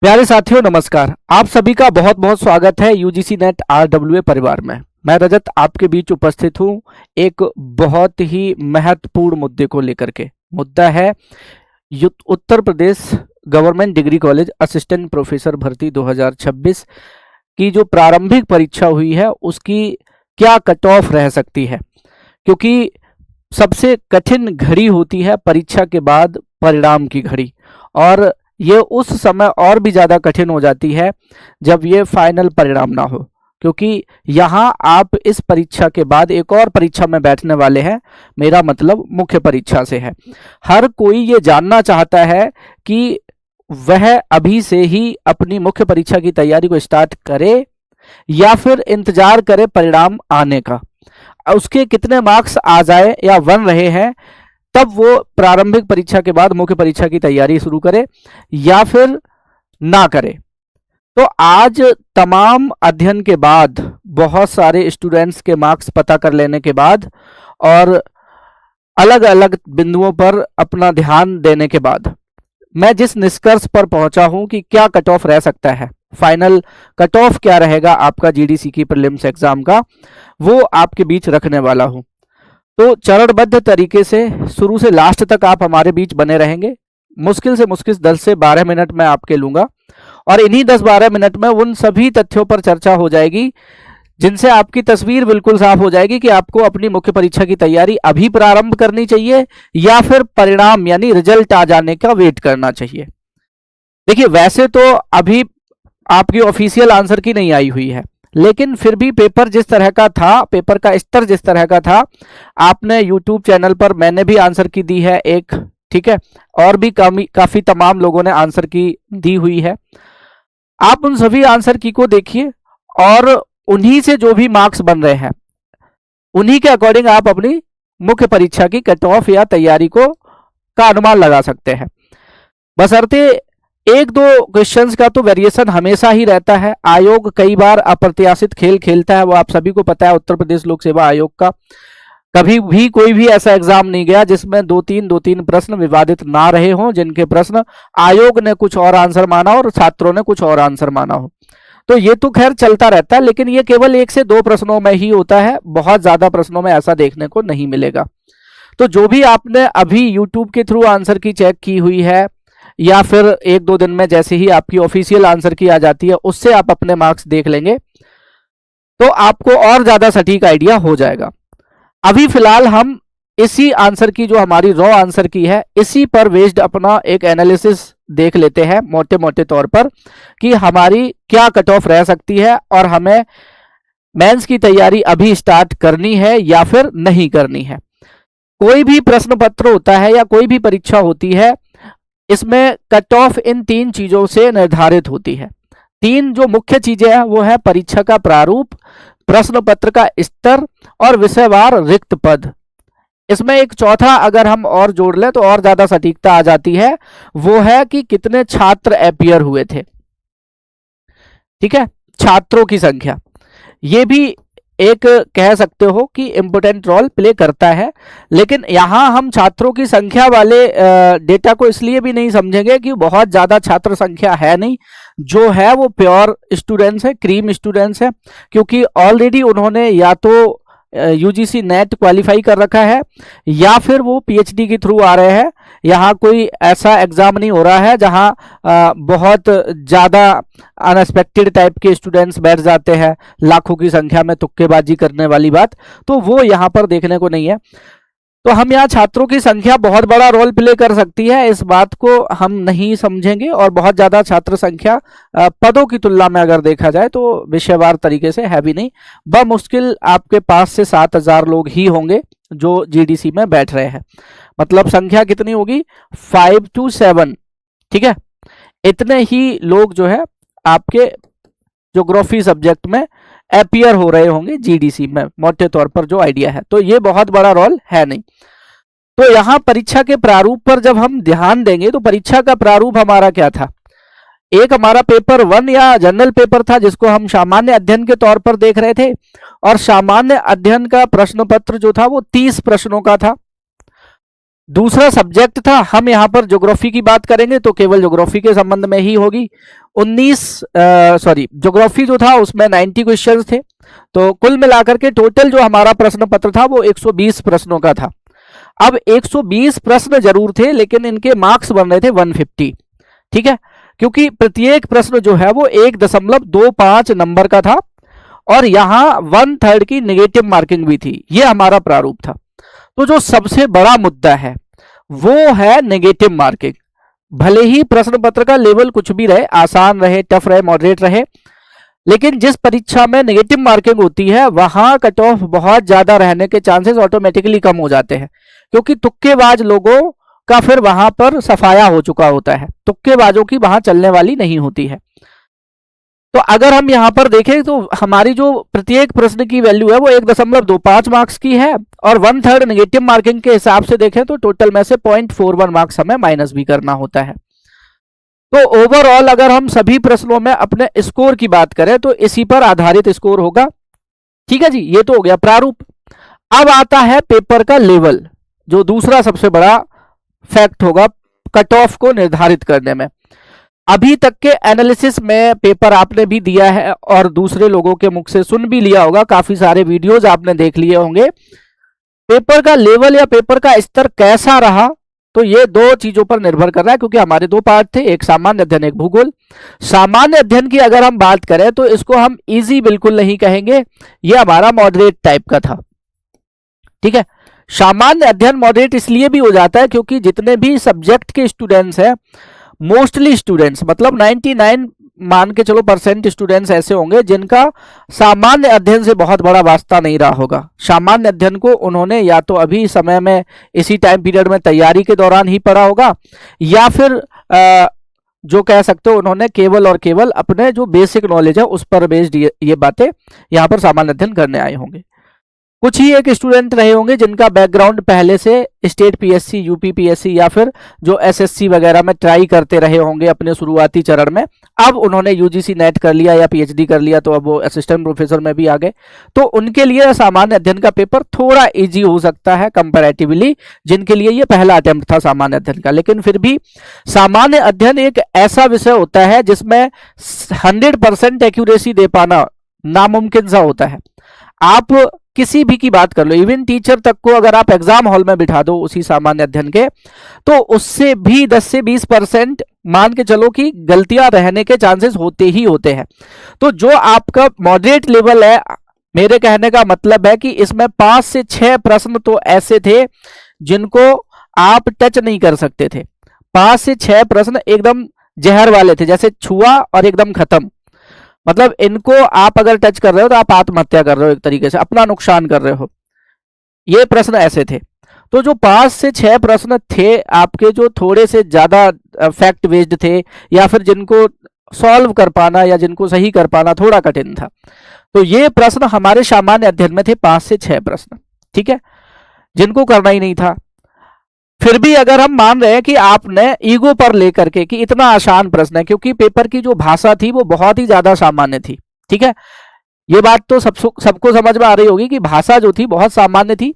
प्यारे साथियों नमस्कार। आप सभी का बहुत बहुत स्वागत है यूजीसी नेट आरडब्ल्यूए परिवार में। मैं रजत आपके बीच उपस्थित हूं एक बहुत ही महत्वपूर्ण मुद्दे को लेकर के। मुद्दा है Uttar Pradesh government degree college assistant professor भर्ती 2026 की जो प्रारंभिक परीक्षा हुई है उसकी क्या कट ऑफ रह सकती है, क्योंकि सबसे कठिन घड़ी होती है परीक्षा के बाद परिणाम की घड़ी, और ये उस समय और भी ज़्यादा कठिन हो जाती है जब ये फाइनल परिणाम ना हो, क्योंकि यहाँ आप इस परीक्षा के बाद एक और परीक्षा में बैठने वाले हैं। मेरा मतलब मुख्य परीक्षा से है। हर कोई ये जानना चाहता है कि वह अभी से ही अपनी मुख्य परीक्षा की तैयारी को स्टार्ट करे या फिर इंतजार करे परिणाम आने का, उसके कितने मार्क्स आ जाए या बन रहे हैं तब वो प्रारंभिक परीक्षा के बाद मुख्य परीक्षा की तैयारी शुरू करे या फिर ना करे। तो आज तमाम अध्ययन के बाद, बहुत सारे स्टूडेंट्स के मार्क्स पता कर लेने के बाद और अलग अलग बिंदुओं पर अपना ध्यान देने के बाद मैं जिस निष्कर्ष पर पहुंचा हूं कि क्या कट ऑफ रह सकता है, फाइनल कट ऑफ क्या रहेगा आपका जीडीसी की प्रीलिम्स एग्जाम का, वो आपके बीच रखने वाला हूं। तो चरणबद्ध तरीके से शुरू से लास्ट तक आप हमारे बीच बने रहेंगे। मुश्किल से मुश्किल 10 से 12 मिनट मैं आपके लूंगा और इन्हीं 10-12 मिनट में उन सभी तथ्यों पर चर्चा हो जाएगी जिनसे आपकी तस्वीर बिल्कुल साफ हो जाएगी कि आपको अपनी मुख्य परीक्षा की तैयारी अभी प्रारंभ करनी चाहिए या फिर परिणाम यानी रिजल्ट आ जाने का वेट करना चाहिए। देखिए, वैसे तो अभी आपकी ऑफिशियल आंसर की नहीं आई हुई है, लेकिन फिर भी पेपर जिस तरह का था, पेपर का स्तर जिस तरह का था, आपने यूट्यूब चैनल पर, मैंने भी आंसर की दी है एक, ठीक है, और भी काफी तमाम लोगों ने आंसर की दी हुई है। आप उन सभी आंसर की को देखिए और उन्हीं से जो भी मार्क्स बन रहे हैं उन्हीं के अकॉर्डिंग आप अपनी मुख्य परीक्षा की कट ऑफ या तैयारी का अनुमान लगा सकते हैं। बशर्ते एक दो क्वेश्चंस का तो वेरिएशन हमेशा ही रहता है। आयोग कई बार अप्रत्याशित खेल खेलता है, वो आप सभी को पता है। उत्तर प्रदेश लोक सेवा आयोग का कभी भी कोई भी ऐसा एग्जाम नहीं गया जिसमें दो तीन प्रश्न विवादित ना रहे हों, जिनके प्रश्न आयोग ने कुछ और आंसर माना और छात्रों ने कुछ और आंसर माना हो। तो ये तो खैर चलता रहता है, लेकिन ये केवल 1 से 2 प्रश्नों में ही होता है, बहुत ज्यादा प्रश्नों में ऐसा देखने को नहीं मिलेगा। तो जो भी आपने अभी यूट्यूब के थ्रू आंसर की चेक की हुई है या फिर 1-2 दिन में जैसे ही आपकी ऑफिशियल आंसर की आ जाती है उससे आप अपने मार्क्स देख लेंगे तो आपको और ज्यादा सटीक आइडिया हो जाएगा। अभी फिलहाल हम इसी आंसर की, जो हमारी रॉ आंसर की है, इसी पर बेस्ड अपना एक एनालिसिस देख लेते हैं मोटे मोटे तौर पर कि हमारी क्या कट ऑफ रह सकती है और हमें मेंस की तैयारी अभी स्टार्ट करनी है या फिर नहीं करनी है। कोई भी प्रश्न पत्र होता है या कोई भी परीक्षा होती है, इसमें कट ऑफ इन 3 चीजों से निर्धारित होती है। 3 जो मुख्य चीजें हैं वो है परीक्षा का प्रारूप, प्रश्न पत्र का स्तर और विषयवार रिक्त पद। इसमें एक चौथा अगर हम और जोड़ लें तो और ज्यादा सटीकता आ जाती है, वो है कि कितने छात्र अपीयर हुए थे। ठीक है, छात्रों की संख्या, ये भी एक कह सकते हो कि इंपोर्टेंट रोल प्ले करता है। लेकिन यहाँ हम छात्रों की संख्या वाले डेटा को इसलिए भी नहीं समझेंगे कि बहुत ज़्यादा छात्र संख्या है नहीं, जो है वो प्योर स्टूडेंट्स है, क्रीम स्टूडेंट्स है, क्योंकि ऑलरेडी उन्होंने या तो यूजीसी नेट क्वालिफाई कर रखा है या फिर वो पीएचडी के थ्रू आ रहे हैं। यहाँ कोई ऐसा एग्जाम नहीं हो रहा है जहाँ बहुत ज़्यादा अनएक्सपेक्टेड टाइप के स्टूडेंट्स बैठ जाते हैं, लाखों की संख्या में तुक्केबाजी करने वाली बात, तो वो यहाँ पर देखने को नहीं है। तो हम यहाँ छात्रों की संख्या बहुत बड़ा रोल प्ले कर सकती है, इस बात को हम नहीं समझेंगे। और बहुत ज़्यादा छात्र संख्या पदों की तुलना में अगर देखा जाए तो विषयवार तरीके से है भी नहीं। बमुश्किल आपके 5 से 7 हज़ार लोग ही होंगे जो जीडीसी में बैठ रहे हैं। मतलब संख्या कितनी होगी, 5 to 7, ठीक है, इतने ही लोग जो है आपके ज्योग्राफी सब्जेक्ट में अपीयर हो रहे होंगे जीडीसी में, मोटे तौर पर जो आइडिया है। तो ये बहुत बड़ा रोल है नहीं। तो यहाँ परीक्षा के प्रारूप पर जब हम ध्यान देंगे तो परीक्षा का प्रारूप हमारा क्या था, एक हमारा पेपर 1 या जनरल पेपर था जिसको हम सामान्य अध्ययन के तौर पर देख रहे थे, और सामान्य अध्ययन का प्रश्न पत्र जो था वो 30 प्रश्नों का था। दूसरा सब्जेक्ट था, हम यहाँ पर ज्योग्राफी की बात करेंगे तो केवल ज्योग्राफी के संबंध में ही होगी, 19 सॉरी ज्योग्राफी जो था उसमें 90 क्वेश्चंस थे। तो कुल मिलाकर के टोटल जो हमारा प्रश्न पत्र था वो 120 प्रश्नों का था। अब 120 प्रश्न जरूर थे लेकिन इनके मार्क्स बन रहे थे 150। ठीक है, क्योंकि प्रत्येक प्रश्न जो है वो 1.25 नंबर का था और यहां 1/3 की नेगेटिव मार्किंग भी थी। ये हमारा प्रारूप था। तो जो सबसे बड़ा मुद्दा है वो है नेगेटिव मार्किंग। भले ही प्रश्न पत्र का लेवल कुछ भी रहे, आसान रहे, टफ रहे, मॉडरेट रहे, लेकिन जिस परीक्षा में नेगेटिव मार्किंग होती है वहां कट ऑफ बहुत ज्यादा रहने के चांसेस ऑटोमेटिकली कम हो जाते हैं, क्योंकि तुक्केबाज लोगों का फिर वहां पर सफाया हो चुका होता है। तुक्केबाजों की वहां चलने वाली नहीं होती है। तो अगर हम यहां पर देखें तो हमारी जो प्रत्येक प्रश्न की वैल्यू है वो 1.25 मार्क्स की है और 1/3 नेगेटिव मार्किंग के हिसाब से देखें तो टोटल में से 0.41 मार्क्स हमें माइनस भी करना होता है। तो ओवरऑल अगर हम सभी प्रश्नों में अपने स्कोर की बात करें तो इसी पर आधारित स्कोर होगा। ठीक है जी, ये तो हो गया प्रारूप। अब आता है पेपर का लेवल, जो दूसरा सबसे बड़ा फैक्ट होगा कट ऑफ को निर्धारित करने में। अभी तक के एनालिसिस में पेपर आपने भी दिया है और दूसरे लोगों के मुख से सुन भी लिया होगा, काफी सारे वीडियोज आपने देख लिए होंगे। पेपर का लेवल या पेपर का स्तर कैसा रहा तो ये दो चीजों पर निर्भर कर रहा है, क्योंकि हमारे दो पार्ट थे, एक सामान्य अध्ययन, एक भूगोल। सामान्य अध्ययन की अगर हम बात करें तो इसको हम इजी बिल्कुल नहीं कहेंगे, ये हमारा मॉडरेट टाइप का था। ठीक है, सामान्य अध्ययन मॉडरेट इसलिए भी हो जाता है क्योंकि जितने भी सब्जेक्ट के स्टूडेंट्स हैं, मोस्टली स्टूडेंट्स मतलब 99 मान के चलो परसेंट स्टूडेंट्स ऐसे होंगे जिनका सामान्य अध्ययन से बहुत बड़ा वास्ता नहीं रहा होगा। सामान्य अध्ययन को उन्होंने या तो अभी समय में इसी टाइम पीरियड में तैयारी के दौरान ही पढ़ा होगा, या फिर जो कह सकते हो उन्होंने केवल और केवल अपने जो बेसिक नॉलेज है उस पर बेस्ड ये बातें यहाँ पर सामान्य अध्ययन करने आए होंगे। कुछ ही एक स्टूडेंट रहे होंगे जिनका बैकग्राउंड पहले से स्टेट पीएससी, यूपी पीएससी या फिर जो एसएससी वगैरह में ट्राई करते रहे होंगे अपने शुरुआती चरण में। अब उन्होंने यूजीसी नेट कर लिया या पीएचडी कर लिया तो अब वो असिस्टेंट प्रोफेसर में भी आ गए। तो उनके लिए सामान्य अध्ययन का पेपर थोड़ा इजी हो सकता है कंपैरेटिवली, जिनके लिए ये पहला अटेम्प्ट था सामान्य अध्ययन का। लेकिन फिर भी सामान्य अध्ययन एक ऐसा विषय होता है जिसमें 100% एक्यूरेसी दे पाना नामुमकिन सा होता है। आप किसी भी की बात कर लो, इवन टीचर तक को अगर आप एग्जाम हॉल में बिठा दो उसी सामान्य अध्ययन के, तो उससे भी 10 से 20% मान के चलो कि गलतियां रहने के चांसेस होते ही होते हैं। तो जो आपका मॉडरेट लेवल है, मेरे कहने का मतलब है कि इसमें 5 से 6 प्रश्न तो ऐसे थे जिनको आप टच नहीं कर सकते थे। 5 से 6 प्रश्न एकदम जहर वाले थे, जैसे छुआ और एकदम खत्म। मतलब इनको आप अगर टच कर रहे हो तो आप आत्महत्या कर रहे हो, एक तरीके से अपना नुकसान कर रहे हो। ये प्रश्न ऐसे थे। तो जो 5 से 6 प्रश्न थे आपके जो थोड़े से ज्यादा फैक्ट बेस्ड थे या फिर जिनको सॉल्व कर पाना या जिनको सही कर पाना थोड़ा कठिन था, तो ये प्रश्न हमारे सामान्य अध्ययन में थे 5 से 6 प्रश्न। ठीक है, जिनको करना ही नहीं था। फिर भी अगर हम मान रहे हैं कि आपने ईगो पर लेकर के कि इतना आसान प्रश्न है, क्योंकि पेपर की जो भाषा थी वो बहुत ही ज्यादा सामान्य थी। ठीक है, ये बात तो सबको समझ में आ रही होगी कि भाषा जो थी बहुत सामान्य थी।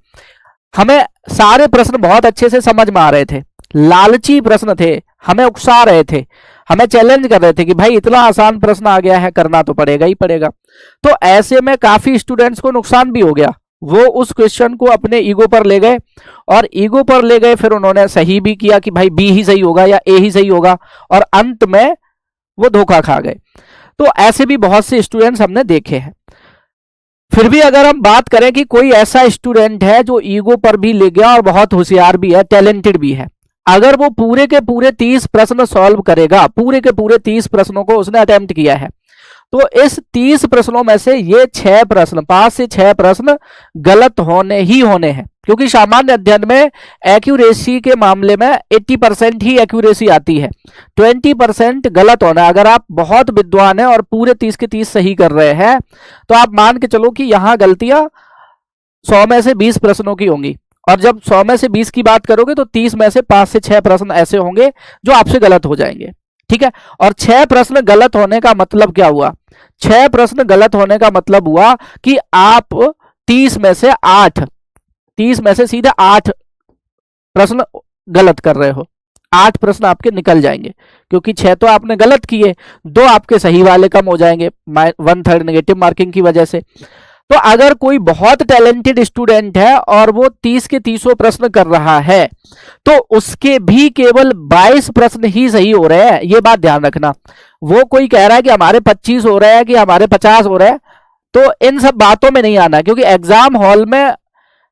हमें सारे प्रश्न बहुत अच्छे से समझ में आ रहे थे, लालची प्रश्न थे, हमें उकसा रहे थे, हमें चैलेंज कर रहे थे कि भाई इतना आसान प्रश्न आ गया है, करना तो पड़ेगा ही पड़ेगा। तो ऐसे में काफी स्टूडेंट्स को नुकसान भी हो गया। वो उस क्वेश्चन को अपने ईगो पर ले गए और ईगो पर ले गए, फिर उन्होंने सही भी किया कि भाई बी ही सही होगा या ए ही सही होगा, और अंत में वो धोखा खा गए। तो ऐसे भी बहुत से स्टूडेंट्स हमने देखे हैं। फिर भी अगर हम बात करें कि कोई ऐसा स्टूडेंट है जो ईगो पर भी ले गया और बहुत होशियार भी है, टैलेंटेड भी है, अगर वो पूरे के पूरे 30 प्रश्न सॉल्व करेगा, पूरे के पूरे 30 प्रश्नों को उसने अटेम्प्ट किया है, तो इस 30 प्रश्नों में से ये 6 प्रश्न, 5 से 6 प्रश्न गलत होने ही होने हैं। क्योंकि सामान्य अध्ययन में एक्यूरेसी के मामले में 80% ही एक्यूरेसी आती है, 20% गलत होना। अगर आप बहुत विद्वान हैं और पूरे 30 के 30 सही कर रहे हैं तो आप मान के चलो कि यहां गलतियां 100 में से 20 प्रश्नों की होंगी, और जब 100 में से 20 की बात करोगे तो 30 में से 5 से 6 प्रश्न ऐसे होंगे जो आपसे गलत हो जाएंगे। ठीक है, और 6 प्रश्न गलत होने का मतलब क्या हुआ? 6 प्रश्न गलत होने का मतलब हुआ कि आप 30 में से 8, 30 में से सीधे 8 प्रश्न गलत कर रहे हो। 8 प्रश्न आपके निकल जाएंगे, क्योंकि 6 तो आपने गलत किए, 2 आपके सही वाले कम हो जाएंगे 1/3 नेगेटिव मार्किंग की वजह से। तो अगर कोई बहुत टैलेंटेड स्टूडेंट है और वो 30 के 30 प्रश्न कर रहा है, तो उसके भी केवल 22 प्रश्न ही सही हो रहे हैं, ये बात ध्यान रखना। वो कोई कह रहा है कि हमारे 25 हो रहे हैं कि हमारे 50 हो रहे हैं, तो इन सब बातों में नहीं आना, क्योंकि एग्जाम हॉल में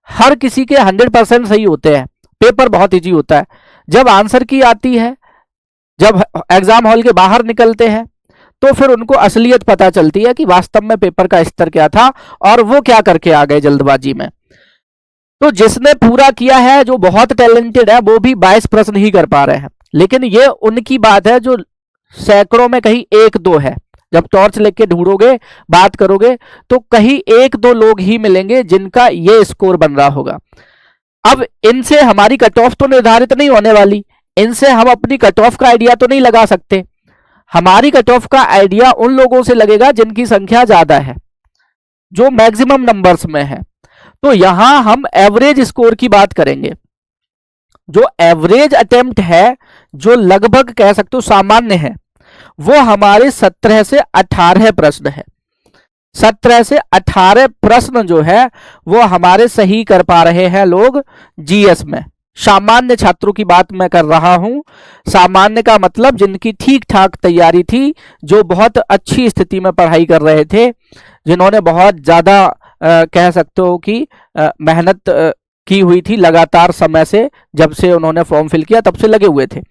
हर किसी के 100% सही होते हैं, पेपर बहुत इजी होता है। जब आंसर की आती है, जब एग्जाम हॉल के बाहर निकलते हैं, तो फिर उनको असलियत पता चलती है कि वास्तव में पेपर का स्तर क्या था और वो क्या करके आ गए जल्दबाजी में। तो जिसने पूरा किया है, जो बहुत टैलेंटेड है, वो भी 22 प्रश्न ही कर पा रहे हैं। लेकिन ये उनकी बात है जो सैकड़ों में कहीं 1-2 है। जब टॉर्च लेके ढूंढोगे, बात करोगे, तो कहीं 1-2 लोग ही मिलेंगे जिनका ये स्कोर बन रहा होगा। अब इनसे हमारी कट ऑफ तो निर्धारित नहीं होने वाली, इनसे हम अपनी कट ऑफ का आइडिया तो नहीं लगा सकते। हमारी कट ऑफ का आइडिया उन लोगों से लगेगा जिनकी संख्या ज्यादा है, जो मैक्सिमम नंबर्स में है। तो यहां हम एवरेज स्कोर की बात करेंगे। जो एवरेज अटेम्प्ट है, जो लगभग कह सकते हो सामान्य है, वो हमारे 17 से 18 प्रश्न है। 17 से 18 प्रश्न जो है वो हमारे सही कर पा रहे हैं लोग जीएस में। सामान्य छात्रों की बात मैं कर रहा हूं। सामान्य का मतलब जिनकी ठीक ठाक तैयारी थी, जो बहुत अच्छी स्थिति में पढ़ाई कर रहे थे, जिन्होंने बहुत ज्यादा कह सकते हो कि मेहनत की हुई थी लगातार समय से, जब से उन्होंने फॉर्म फिल किया तब से लगे हुए थे।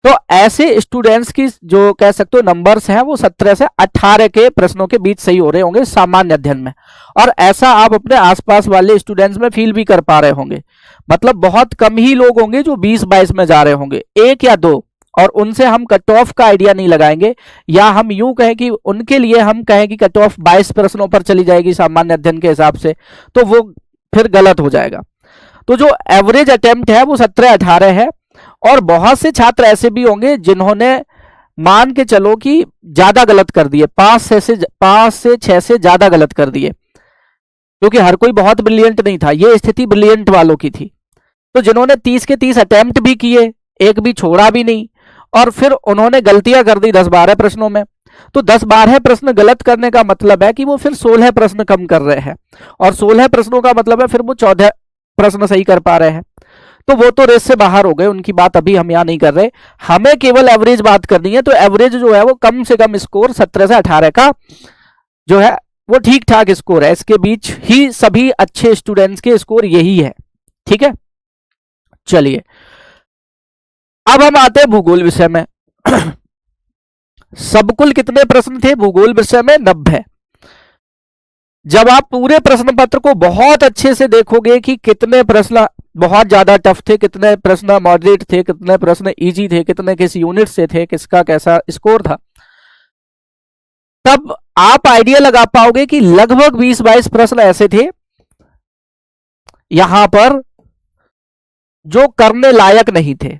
तो ऐसे स्टूडेंट्स की जो कह सकते हो नंबर्स हैं, वो 17 से 18 के प्रश्नों के बीच सही हो रहे होंगे सामान्य अध्ययन में। और ऐसा आप अपने आसपास वाले स्टूडेंट्स में फील भी कर पा रहे होंगे। मतलब बहुत कम ही लोग होंगे जो 20-22 में जा रहे होंगे, 1 या 2, और उनसे हम कट ऑफ का आइडिया नहीं लगाएंगे। या हम यूं कहें कि उनके लिए हम कहें कि कट ऑफ 22 प्रश्नों पर चली जाएगी सामान्य अध्ययन के हिसाब से, तो वो फिर गलत हो जाएगा। तो जो एवरेज अटेम्प्ट है वो 17-18 है। और बहुत से छात्र ऐसे भी होंगे जिन्होंने मान के चलो कि ज्यादा गलत कर दिए, 5 से 6 से ज्यादा गलत कर दिए, क्योंकि हर कोई बहुत ब्रिलियंट नहीं था। ये स्थिति ब्रिलियंट वालों की थी। तो जिन्होंने 30 के 30 अटेम्प्ट भी किए, एक भी छोड़ा भी नहीं, और फिर उन्होंने गलतियां कर दी 10-12 प्रश्नों में, तो 10-12 प्रश्न गलत करने का मतलब है कि वो फिर 16 प्रश्न कम कर रहे हैं, और 16 प्रश्नों का मतलब है फिर वो 14 प्रश्न सही कर पा रहे हैं। तो वो तो रेस से बाहर हो गए, उनकी बात अभी हम यहां नहीं कर रहे। हमें केवल एवरेज बात करनी है। तो एवरेज जो है वो कम से कम स्कोर 17 से 18 का जो है वो ठीक ठाक स्कोर है। इसके बीच ही सभी अच्छे स्टूडेंट्स के स्कोर यही है। ठीक है, चलिए अब हम आते हैं भूगोल विषय में। सब कुल कितने प्रश्न थे भूगोल विषय में? 90। जब आप पूरे प्रश्न पत्र को बहुत अच्छे से देखोगे कि कितने प्रश्न बहुत ज्यादा टफ थे, कितने प्रश्न मॉडरेट थे, कितने प्रश्न इजी थे, कितने किस यूनिट से थे, किसका कैसा स्कोर था, तब आप आइडिया लगा पाओगे कि लगभग 20-22 प्रश्न ऐसे थे यहां पर जो करने लायक नहीं थे।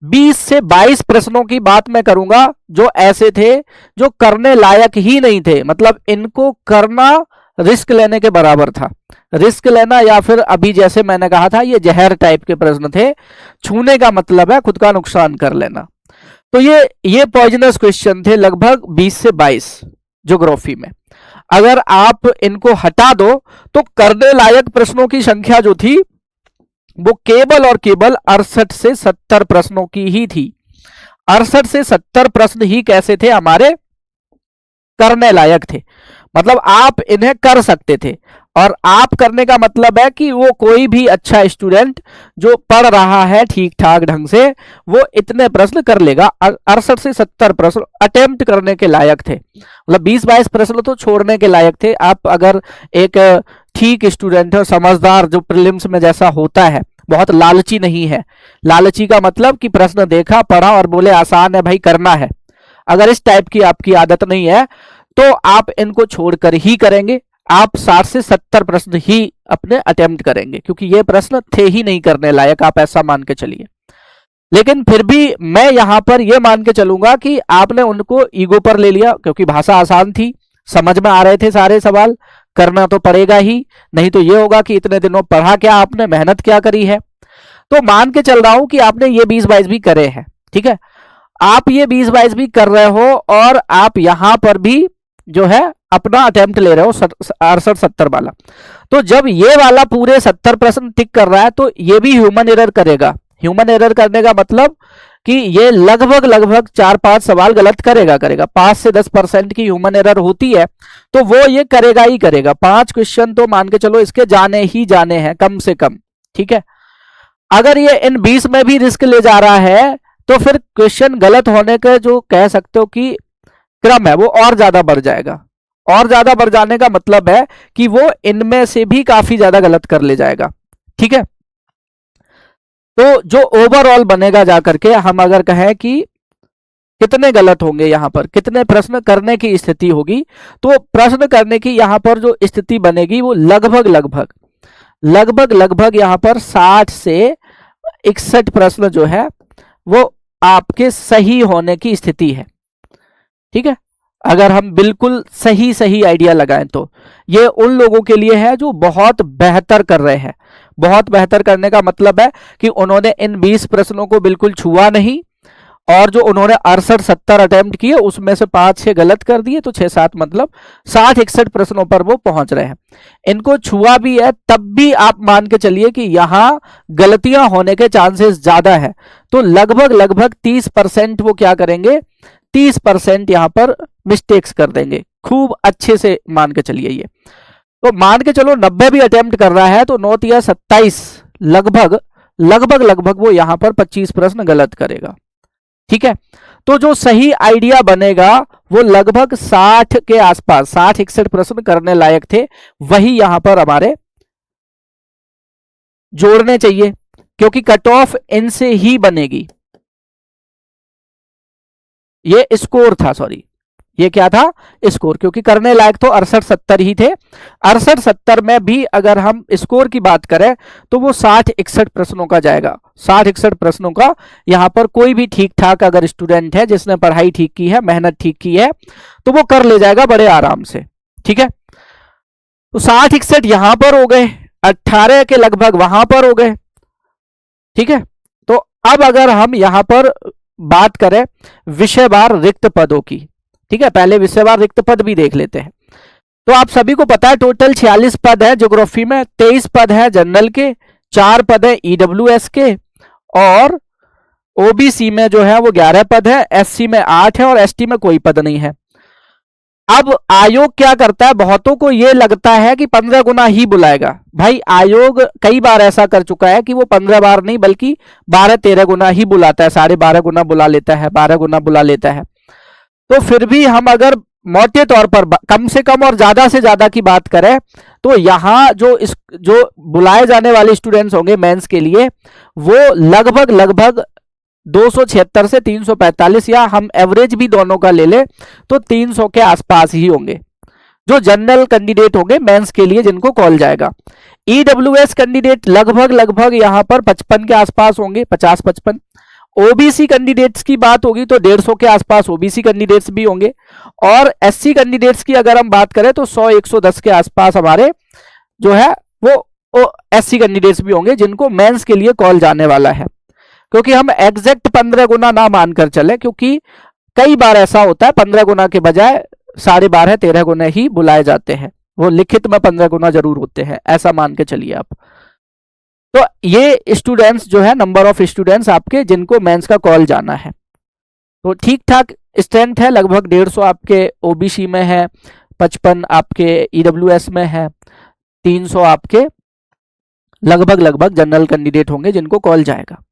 20 से 22 प्रश्नों की बात मैं करूंगा जो ऐसे थे जो करने लायक ही नहीं थे। मतलब इनको करना रिस्क लेने के बराबर था। रिस्क लेना, या फिर अभी जैसे मैंने कहा था, ये जहर टाइप के प्रश्न थे। छूने का मतलब है खुद का नुकसान कर लेना। तो ये पॉइजनस क्वेश्चन थे लगभग 20 से 22 ज्योग्राफी में। अगर आप इनको हटा दो तो करने लायक प्रश्नों की संख्या जो थी वो केवल और केवल 68 से 70 प्रश्नों की ही थी। 68 से 70 प्रश्न ही कैसे थे? हमारे करने लायक थे। मतलब आप इन्हें कर सकते थे। और आप करने का मतलब है कि वो कोई भी अच्छा स्टूडेंट जो पढ़ रहा है ठीक ठाक ढंग से, वो इतने प्रश्न कर लेगा। 68 से 70 प्रश्न अटेम्प्ट करने के लायक थे। मतलब 20-22 प्रश्न तो छोड़ने के लायक थे। आप अगर एक ठीक स्टूडेंट है, समझदार, जो प्रीलिम्स में जैसा होता है, बहुत लालची नहीं है। लालची का मतलब कि प्रश्न देखा, पढ़ा और बोले आसान है भाई, करना है। अगर इस टाइप की आपकी आदत नहीं है तो आप इनको छोड़कर ही करेंगे। आप 60 से 70 प्रश्न ही अपने अटेम्प्ट करेंगे, क्योंकि ये प्रश्न थे ही नहीं करने लायक, आप ऐसा मान के चलिए। लेकिन फिर भी मैं यहां पर यह मान के चलूंगा कि आपने उनको ईगो पर ले लिया, क्योंकि भाषा आसान थी, समझ में आ रहे थे सारे सवाल, करना तो पड़ेगा ही, नहीं तो यह होगा कि इतने दिनों पढ़ा क्या आपने, मेहनत क्या करी है। तो मान के चल रहा हूं कि आपने ये 20-22 भी करे हैं, ठीक है, आप ये 20-22 भी कर रहे हो और आप यहां पर भी जो है अपना अटेम्प्ट ले रहे हो 68-70 वाला। तो जब ये वाला पूरे 70 प्रश्न टिक कर रहा है तो ये भी ह्यूमन एरर करेगा। ह्यूमन एरर करने का मतलब कि ये लगभग लगभग 4-5 सवाल गलत करेगा 5 से 10% की ह्यूमन एरर होती है, तो वो ये करेगा ही करेगा। 5 क्वेश्चन तो मान के चलो इसके जाने ही जाने हैं कम से कम, ठीक है। अगर ये इन 20 में भी रिस्क ले जा रहा है तो फिर क्वेश्चन गलत होने का जो कह सकते हो कि क्रम है वो और ज्यादा बढ़ जाएगा। और ज्यादा बढ़ जाने का मतलब है कि वो इनमें से भी काफी ज्यादा गलत कर ले जाएगा, ठीक है। तो जो ओवरऑल बनेगा जाकर के, हम अगर कहें कि कितने गलत होंगे यहां पर, कितने प्रश्न करने की स्थिति होगी, तो प्रश्न करने की यहां पर जो स्थिति बनेगी वो लगभग लगभग यहां पर 60 से 61 प्रश्न जो है वो आपके सही होने की स्थिति है, ठीक है। अगर हम बिल्कुल सही आइडिया लगाएं तो ये उन लोगों के लिए है जो बहुत बेहतर कर रहे हैं। बहुत बेहतर करने का मतलब है कि उन्होंने इन 20 प्रश्नों को बिल्कुल छुआ नहीं, और जो उन्होंने 68-70 अटेम्प्ट किए उसमें से 5-6 गलत कर दिए, तो 6-7 मतलब 60-61 प्रश्नों पर वो पहुंच रहे हैं। इनको छुआ भी है तब भी आप मान के चलिए कि यहां गलतियां होने के चांसेस ज्यादा है। तो लगभग 30% वो क्या करेंगे, 30% यहां पर मिस्टेक्स कर देंगे, खूब अच्छे से मान के चलिए। ये तो मान के चलो 90 भी अटेम्प्ट कर रहा है तो 9 या 27 लगभग वो यहां पर 25 प्रश्न गलत करेगा, ठीक है। तो जो सही आइडिया बनेगा वो लगभग 60 के आसपास, 60-61 प्रश्न करने लायक थे, वही यहां पर हमारे जोड़ने चाहिए, क्योंकि कट ऑफ इनसे ही बनेगी। ये स्कोर था, सॉरी ये क्या था, स्कोर, क्योंकि करने लायक तो 68-70 ही थे। 68-70 में भी अगर हम स्कोर की बात करें तो वो 60-61 प्रश्नों का जाएगा। 60-61 प्रश्नों का यहां पर कोई भी ठीक ठाक अगर स्टूडेंट है जिसने पढ़ाई ठीक की है, मेहनत ठीक की है, तो वो कर ले जाएगा बड़े आराम से, ठीक है। तो 60-61 यहां पर हो गए, 18 के लगभग वहां पर हो गए, ठीक है। तो अब अगर हम यहां पर बात करें विषयवार रिक्त पदों की, ठीक है, पहले विषयवार रिक्त पद भी देख लेते हैं। तो आप सभी को पता है टोटल 46 पद है ज्योग्राफी में, 23 पद है जनरल के, 4 पद है ईडब्ल्यूएस के, और ओबीसी में जो है वो 11 पद है, एससी में 8 है और एसटी में कोई पद नहीं है। अब आयोग क्या करता है, बहुतों को यह लगता है कि 15 गुना ही बुलाएगा। भाई आयोग कई बार ऐसा कर चुका है कि वो 15 बार नहीं बल्कि 12-13 गुना ही बुलाता है, 12.5 गुना बुला लेता है, 12 गुना बुला लेता है। तो फिर भी हम अगर मोटे तौर पर कम से कम और ज्यादा से ज्यादा की बात करें तो यहां जो बुलाए जाने वाले स्टूडेंट्स होंगे मेंस के लिए वो लगभग 276 से 345, या हम एवरेज भी दोनों का ले ले तो 300 के आसपास ही होंगे जो जनरल कैंडिडेट होंगे मेंस के लिए जिनको कॉल जाएगा। ईडब्ल्यूएस कैंडिडेट लगभग यहां पर 55 के आसपास होंगे, 50-55। ओबीसी कैंडिडेट्स की बात होगी तो 150 के आसपास ओबीसी कैंडिडेट्स भी होंगे, और एससी कैंडिडेट्स की अगर हम बात करें तो 100-110 के आसपास हमारे जो है वो एससी कैंडिडेट्स भी होंगे जिनको मेंस के लिए कॉल जाने वाला है। क्योंकि हम एग्जैक्ट 15 गुना ना मानकर चले, क्योंकि कई बार ऐसा होता है 15 गुना के बजाय 12.5-13 गुना ही बुलाए जाते हैं, वो लिखित में 15 गुना जरूर होते हैं, ऐसा मान के चलिए आप। तो ये स्टूडेंट्स जो है नंबर ऑफ स्टूडेंट्स आपके जिनको मेंस का कॉल जाना है, तो ठीक ठाक स्ट्रेंथ है, लगभग 150 आपके ओबीसी में है, 55 आपके ईडब्ल्यूएस में है, 300 आपके लगभग जनरल कैंडिडेट होंगे जिनको कॉल जाएगा।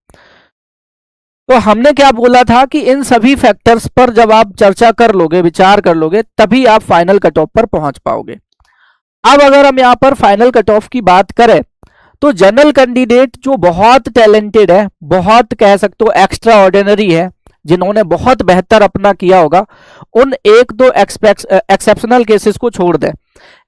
तो हमने क्या बोला था कि इन सभी फैक्टर्स पर जब आप चर्चा कर लोगे, विचार कर लोगे, तभी आप फाइनल कट ऑफ पर पहुंच पाओगे। अब अगर हम यहां पर फाइनल कट ऑफ की बात करें तो जनरल कैंडिडेट जो बहुत टैलेंटेड है, बहुत कह सकते हो एक्स्ट्रा ऑर्डिनरी है, जिन्होंने बहुत बेहतर अपना किया होगा, उन 1-2 एक्सेप्शनल केसेस को छोड़ दें।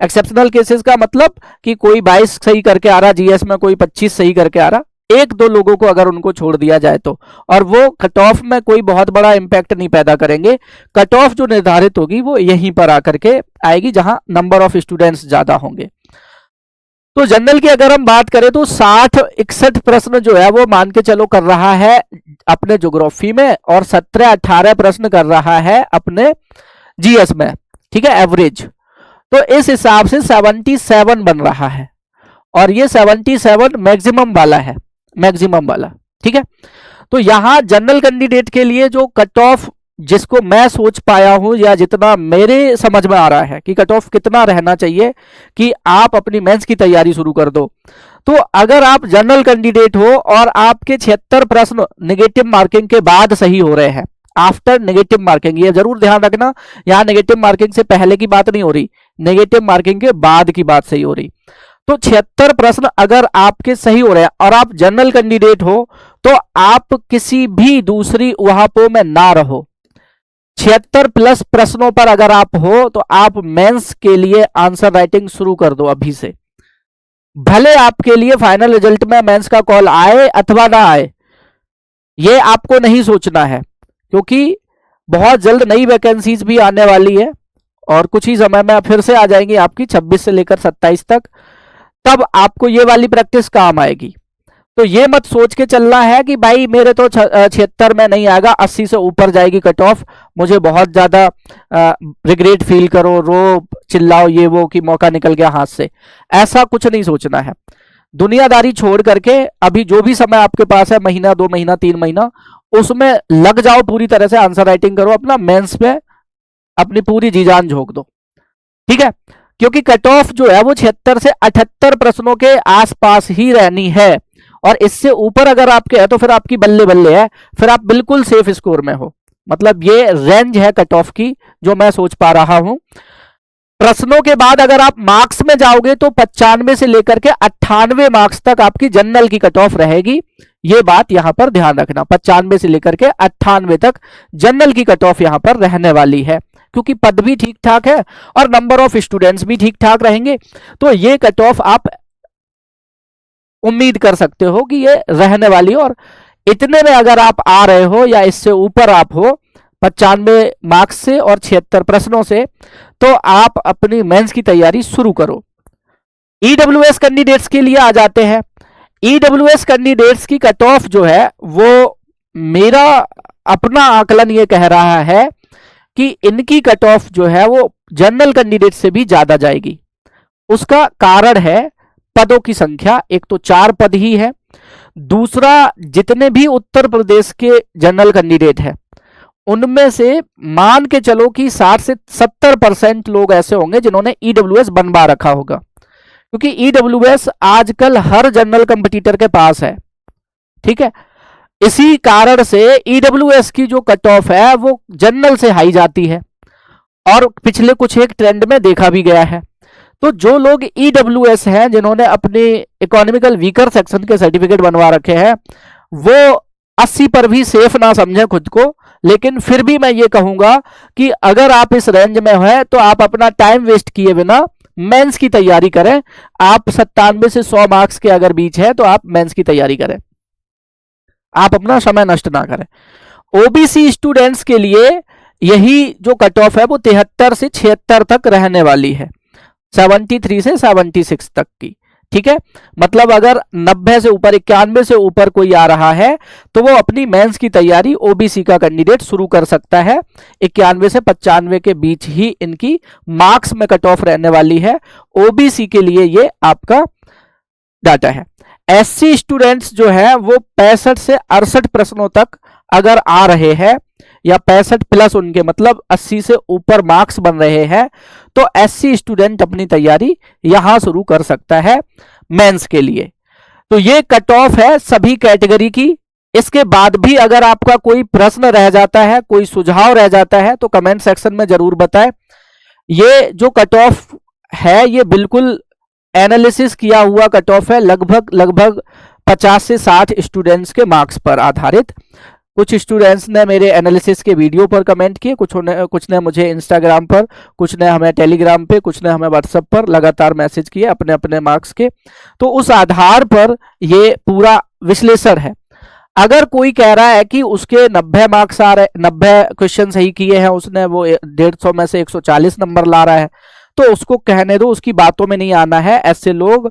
एक्सेप्शनल केसेस का मतलब कि कोई 22 सही करके आ रहा, जीएस में कोई 25 सही करके आ रहा, 1-2 लोगों को अगर उनको छोड़ दिया जाए तो, और वो कट ऑफ में कोई बहुत बड़ा इंपैक्ट नहीं पैदा करेंगे। कट ऑफ जो निर्धारित होगी वो यहीं पर आकर के आएगी जहां नंबर ऑफ स्टूडेंट्स ज्यादा होंगे। तो जनरल की अगर हम बात करें तो 60-61 प्रश्न जो है वो मान के चलो कर रहा है अपने ज्योग्राफी में, और 17-18 प्रश्न कर रहा है अपने जीएस में, ठीक है, एवरेज। तो इस हिसाब से 77 बन रहा है, और ये 77 मैक्सिमम वाला है, मैक्सिमम वाला, ठीक है। तो यहां जनरल कैंडिडेट के लिए जो कट ऑफ जिसको मैं सोच पाया हूं, या जितना मेरे समझ में आ रहा है कि कट ऑफ कितना रहना चाहिए कि आप अपनी मेंस की तैयारी शुरू कर दो, तो अगर आप जनरल कैंडिडेट हो और आपके 76 प्रश्न नेगेटिव मार्किंग के बाद सही हो रहे हैं, आफ्टर नेगेटिव मार्किंग, ये जरूर ध्यान रखना, यहां नेगेटिव मार्किंग से पहले की बात नहीं हो रही, नेगेटिव मार्किंग के बाद की बात सही हो रही। तो 76 प्रश्न अगर आपके सही हो रहे हैं और आप जनरल कैंडिडेट हो, तो आप किसी भी दूसरी उहापों में ना रहो। 76 प्लस प्रश्नों पर अगर आप हो तो आप मेंस के लिए आंसर राइटिंग शुरू कर दो अभी से। भले आपके लिए फाइनल रिजल्ट में मेंस का कॉल आए अथवा ना आए, ये आपको नहीं सोचना है, क्योंकि बहुत जल्द नई वैकेंसीज भी आने वाली है, और कुछ ही समय में फिर से आ जाएंगी आपकी 26 से लेकर 27 तक, तब आपको ये वाली प्रैक्टिस काम आएगी। तो ये मत सोच के चलना है कि भाई मेरे तो 76 में नहीं आएगा, 80 से ऊपर जाएगी कट ऑफ, मुझे बहुत ज्यादा रिग्रेट फील करो, रो चिल्लाओ, ये वो कि मौका निकल गया हाथ से, ऐसा कुछ नहीं सोचना है। दुनियादारी छोड़ करके अभी जो भी समय आपके पास है, महीना 2 महीना 3 महीना, उसमें लग जाओ पूरी तरह से, आंसर राइटिंग करो, अपना मेंस पे अपनी पूरी जी जान झोंक दो, ठीक है। क्योंकि कट ऑफ जो है वो 76 से 78 प्रश्नों के आसपास ही रहनी है, और इससे ऊपर अगर आपके है तो फिर आपकी बल्ले बल्ले है, फिर आप बिल्कुल सेफ स्कोर में हो। मतलब ये रेंज है कट ऑफ की जो मैं सोच पा रहा हूं। प्रश्नों के बाद अगर आप मार्क्स में जाओगे तो 95 से लेकर के 98 मार्क्स तक आपकी जनरल की कट ऑफ रहेगी, ये बात यहां पर ध्यान रखना। 95 से लेकर के 98 तक जनरल की कट ऑफ यहां पर रहने वाली है, क्योंकि पद भी ठीक ठाक है और नंबर ऑफ स्टूडेंट्स भी ठीक ठाक रहेंगे, तो ये कट ऑफ आप उम्मीद कर सकते हो कि ये रहने वाली है। और इतने में अगर आप आ रहे हो या इससे ऊपर आप हो 95 मार्क्स से और 76 प्रश्नों से, तो आप अपनी मेंस की तैयारी शुरू करो। ईडब्ल्यूएस कैंडिडेट्स के लिए आ जाते हैं। ईडब्ल्यूएस कैंडिडेट्स की कट ऑफ जो है वो मेरा अपना आकलन ये कह रहा है कि इनकी कट ऑफ जो है वो जनरल कैंडिडेट से भी ज्यादा जाएगी। उसका कारण है पदों की संख्या, एक तो 4 पद ही है, दूसरा जितने भी उत्तर प्रदेश के जनरल कैंडिडेट हैं उनमें से मान के चलो कि 60 से 70% लोग ऐसे होंगे जिन्होंने ईडब्ल्यूएस बनवा रखा होगा, क्योंकि ईडब्ल्यूएस आजकल हर जनरल कंपटीटर के पास है, ठीक है। इसी कारण से ईडब्ल्यूएस की जो कट ऑफ है वो जनरल से हाई जाती है, और पिछले कुछ एक ट्रेंड में देखा भी गया है। तो जो लोग ईडब्ल्यूएस हैं जिन्होंने अपने इकोनॉमिकल वीकर सेक्शन के सर्टिफिकेट बनवा रखे हैं, वो 80 पर भी सेफ ना समझें खुद को, लेकिन फिर भी मैं ये कहूंगा कि अगर आप इस रेंज में हैं तो आप अपना टाइम वेस्ट किए बिना मेंस की तैयारी करें। आप 97 से 100 मार्क्स के अगर बीच है तो आप मेंस की तैयारी करें, आप अपना समय नष्ट ना करें। ओबीसी स्टूडेंट्स के लिए यही जो कट ऑफ है वो 73 से 76 तक रहने वाली है, 73 से 76 तक की, ठीक है। मतलब अगर 90 से ऊपर, 91 से ऊपर कोई आ रहा है तो वो अपनी मेंस की तैयारी ओबीसी का कैंडिडेट शुरू कर सकता है। 91 से 95 के बीच ही इनकी मार्क्स में कट ऑफ रहने वाली है। ओबीसी के लिए ये आपका डाटा है। एससी स्टूडेंट्स जो है वो 65 से 68 प्रश्नों तक अगर आ रहे हैं, या 65 प्लस उनके मतलब 80 से ऊपर मार्क्स बन रहे हैं, तो एससी स्टूडेंट अपनी तैयारी यहां शुरू कर सकता है मेंस के लिए। तो ये कट ऑफ है सभी कैटेगरी की। इसके बाद भी अगर आपका कोई प्रश्न रह जाता है, कोई सुझाव रह जाता है, तो कमेंट सेक्शन में जरूर बताएं। ये जो कट ऑफ है ये बिल्कुल एनालिसिस किया हुआ कट ऑफ है, लगभग 50 से 60 स्टूडेंट्स के मार्क्स पर आधारित। कुछ स्टूडेंट्स ने मेरे एनालिसिस के वीडियो पर कमेंट किए, कुछ ने मुझे इंस्टाग्राम पर, कुछ ने हमें टेलीग्राम पे, कुछ ने हमें व्हाट्सएप पर लगातार मैसेज किए अपने अपने मार्क्स के। तो उस आधार पर ये पूरा विश्लेषण है। अगर कोई कह रहा है कि उसके 90 मार्क्स आ रहे, 90 क्वेश्चन सही किए हैं उसने, वो 150 में से 140 नंबर ला रहा है, तो उसको कहने दो, उसकी बातों में नहीं आना है। ऐसे लोग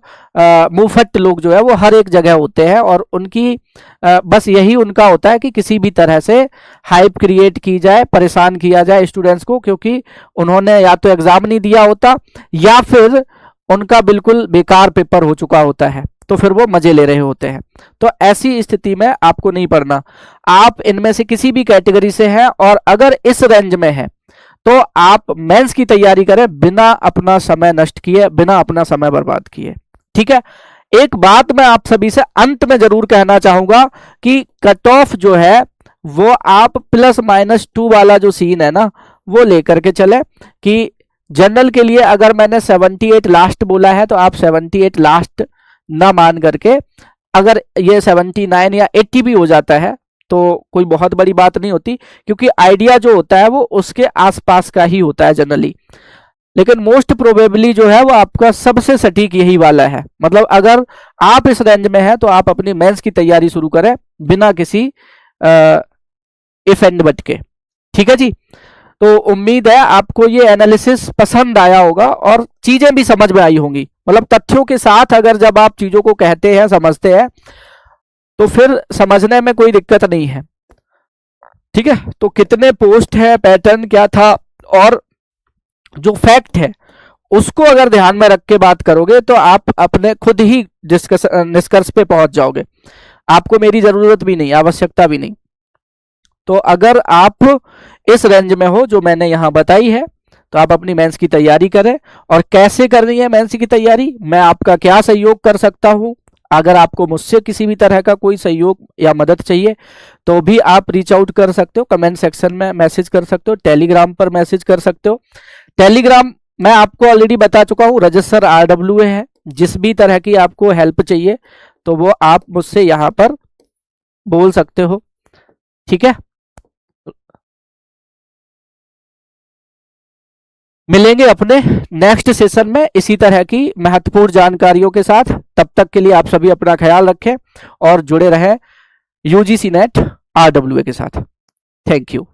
मुंहफट लोग जो है वो हर एक जगह होते हैं, और उनकी बस यही उनका होता है कि किसी भी तरह से हाइप क्रिएट की जाए, परेशान किया जाए स्टूडेंट्स को, क्योंकि उन्होंने या तो एग्जाम नहीं दिया होता या फिर उनका बिल्कुल बेकार पेपर हो चुका होता है, तो फिर वो मजे ले रहे होते हैं। तो ऐसी स्थिति में आपको नहीं पढ़ना। आप इनमें से किसी भी कैटेगरी से हैं और अगर इस रेंज में है तो आप मेंस की तैयारी करें बिना अपना समय नष्ट किए, बिना अपना समय बर्बाद किए। ठीक है। एक बात मैं आप सभी से अंत में जरूर कहना चाहूंगा कि कट ऑफ जो है वो आप +-2 वाला जो सीन है ना वो लेकर के चले, कि जनरल के लिए अगर मैंने 78 लास्ट बोला है तो आप 78 लास्ट ना मान करके, अगर ये 79 या 80 भी हो जाता है तो कोई बहुत बड़ी बात नहीं होती, क्योंकि आइडिया जो होता है वो उसके आसपास का ही होता है जनरली। लेकिन मोस्ट प्रोबेबली जो है वो आपका सबसे सटीक यही वाला है। मतलब अगर आप इस रेंज में हैं तो आप अपनी मेंस की तैयारी शुरू करें बिना किसी इफ एंड बट के। ठीक है जी। तो उम्मीद है आपको ये एनालिसिस पसंद आया होगा और चीजें भी समझ में आई होंगी। मतलब तथ्यों के साथ अगर जब आप चीजों को कहते हैं, समझते हैं, तो फिर समझने में कोई दिक्कत नहीं है। ठीक है। तो कितने पोस्ट है, पैटर्न क्या था, और जो फैक्ट है उसको अगर ध्यान में रख के बात करोगे तो आप अपने खुद ही निष्कर्ष पे पहुंच जाओगे। आपको मेरी जरूरत भी नहीं, आवश्यकता भी नहीं। तो अगर आप इस रेंज में हो जो मैंने यहां बताई है तो आप अपनी मेंस की तैयारी करें। और कैसे करनी है मेंस की तैयारी, मैं आपका क्या सहयोग कर सकता हूं, अगर आपको मुझसे किसी भी तरह का कोई सहयोग या मदद चाहिए तो भी आप रीच आउट कर सकते हो, कमेंट सेक्शन में मैसेज कर सकते हो, टेलीग्राम पर मैसेज कर सकते हो। टेलीग्राम मैं आपको ऑलरेडी बता चुका हूं, रजिस्टर RWA है। जिस भी तरह की आपको हेल्प चाहिए तो वो आप मुझसे यहां पर बोल सकते हो। ठीक है। मिलेंगे अपने नेक्स्ट सेशन में इसी तरह की महत्वपूर्ण जानकारियों के साथ। तब तक के लिए आप सभी अपना ख्याल रखें और जुड़े रहें UGC NET RWA के साथ। Thank you.